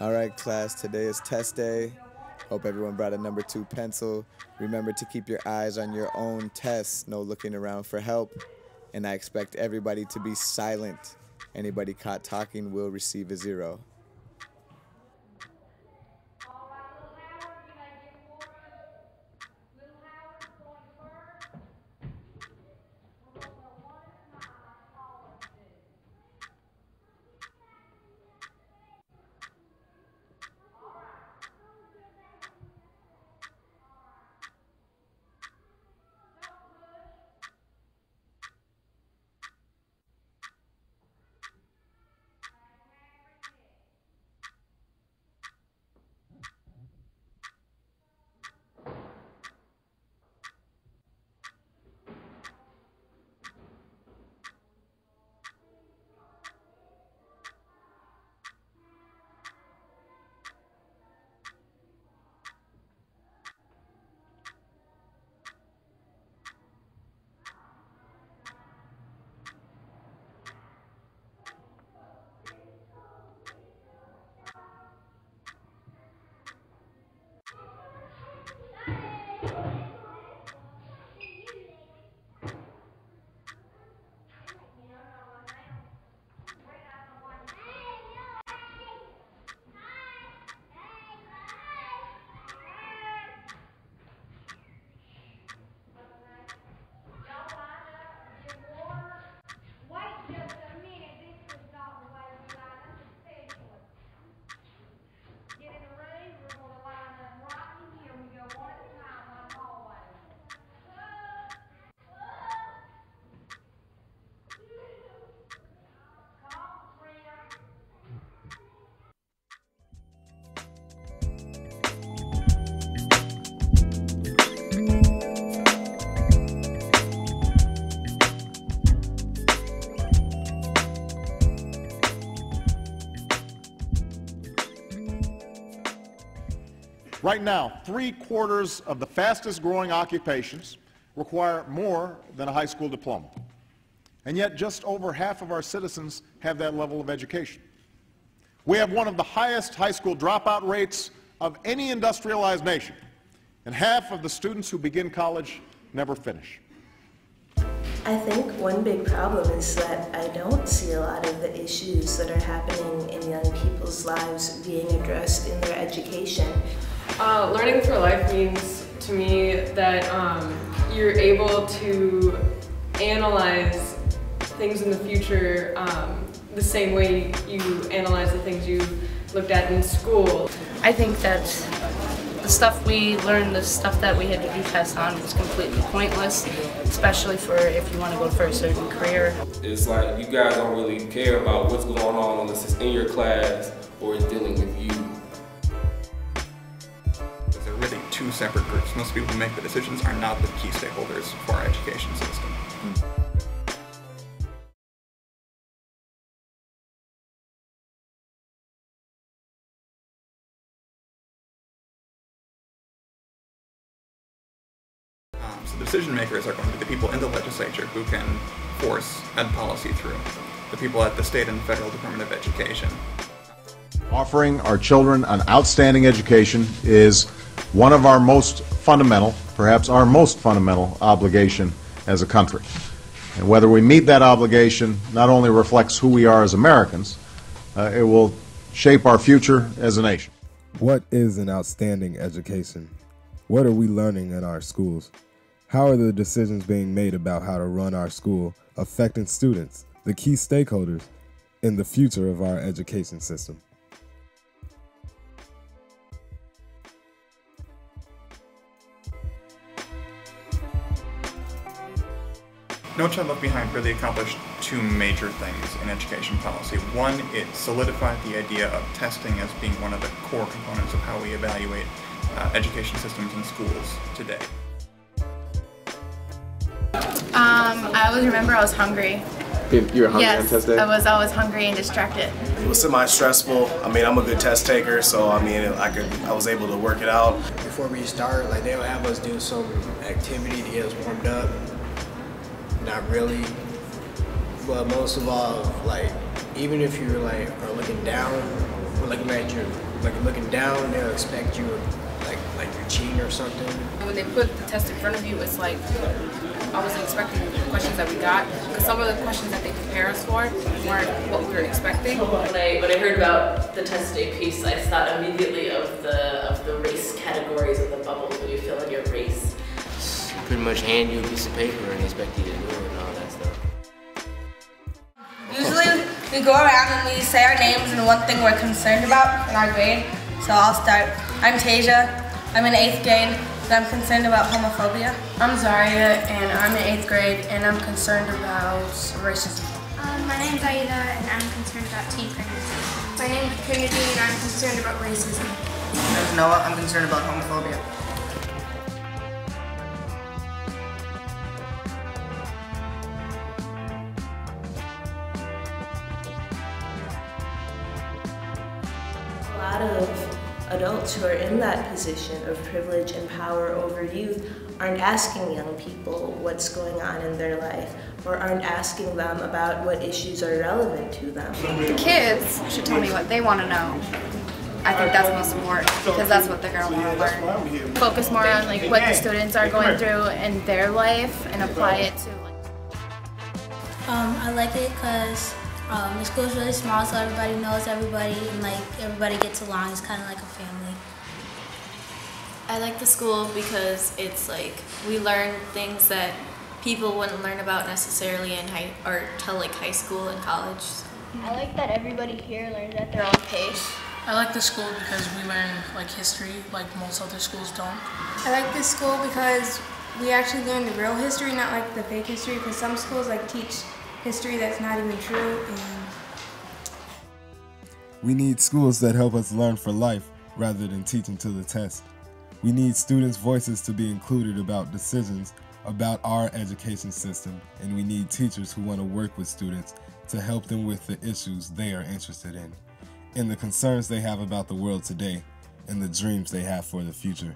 All right, class, today is test day. Hope everyone brought a number 2 pencil. Remember to keep your eyes on your own tests, no looking around for help. And I expect everybody to be silent. Anybody caught talking will receive a 0. Right now, 3/4 of the fastest growing occupations require more than a high school diploma. And yet just over half of our citizens have that level of education. We have one of the highest high school dropout rates of any industrialized nation. And half of the students who begin college never finish. I think one big problem is that I don't see a lot of the issues that are happening in young people's lives being addressed in their education. Learning for life means to me that you're able to analyze things in the future the same way you analyze the things you looked at in school. I think that the stuff we learned, the stuff that we had to do tests on was completely pointless, especially for if you want to go for a certain career. It's like you guys don't really care about what's going on unless it's in your class or it's dealing with you. They're really two separate groups. Most people who make the decisions are not the key stakeholders for our education system. So the decision makers are going to be the people in the legislature who can force ed policy through, the people at the state and federal Department of Education. Offering our children an outstanding education is one of our most fundamental, perhaps our most fundamental obligation as a country. And whether we meet that obligation not only reflects who we are as Americans, it will shape our future as a nation. What is an outstanding education? What are we learning in our schools? How are the decisions being made about how to run our school affecting students, the key stakeholders, in the future of our education system? No Child Left Behind really accomplished two major things in education policy. One, it solidified the idea of testing as being one of the core components of how we evaluate education systems in schools today. I always remember I was hungry. You were hungry on test day? I was always hungry and distracted. It was semi-stressful. I mean, I'm a good test taker, so I mean, I was able to work it out. Before we start, like they'll have us do some activity to get us warmed up. Not really, but most of all, like even if you like are looking down, looking at you, like looking down, they'll expect you like you're cheating or something. When they put the test in front of you, it's like I wasn't expecting the questions that we got, because some of the questions that they prepare us for weren't what we were expecting. When I heard about the test day piece, I thought immediately of the race categories of the bubbles when you fill in your race. Pretty much hand you a piece of paper and expect you to do it and all that stuff. Usually we go around and we say our names and one thing we're concerned about in our grade. So I'll start. I'm Tasia. I'm in 8th grade and I'm concerned about homophobia. I'm Zaria and I'm in 8th grade and I'm concerned about racism. My name is Aida and I'm concerned about teen pregnancy. My name is Kennedy and I'm concerned about racism. My name is Noah. I'm concerned about homophobia. A lot of adults who are in that position of privilege and power over youth aren't asking young people what's going on in their life, or aren't asking them about what issues are relevant to them. The kids should tell me what they want to know. I think that's most important, because that's what they're going to want to learn. Focus more on like what the students are going through in their life and apply it to. I like it because the school's really small, so everybody knows everybody, and like everybody gets along. It's kind of like a family. I like the school because it's like we learn things that people wouldn't learn about necessarily in high school and college. I like that everybody here learns at their own pace. I like the school because we learn like history like most other schools don't. I like this school because we actually learn the real history, not like the fake history, because some schools like teach history that's not even true. And we need schools that help us learn for life rather than teaching to the test. We need students' voices to be included about decisions about our education system, and we need teachers who want to work with students to help them with the issues they are interested in, and the concerns they have about the world today, and the dreams they have for the future.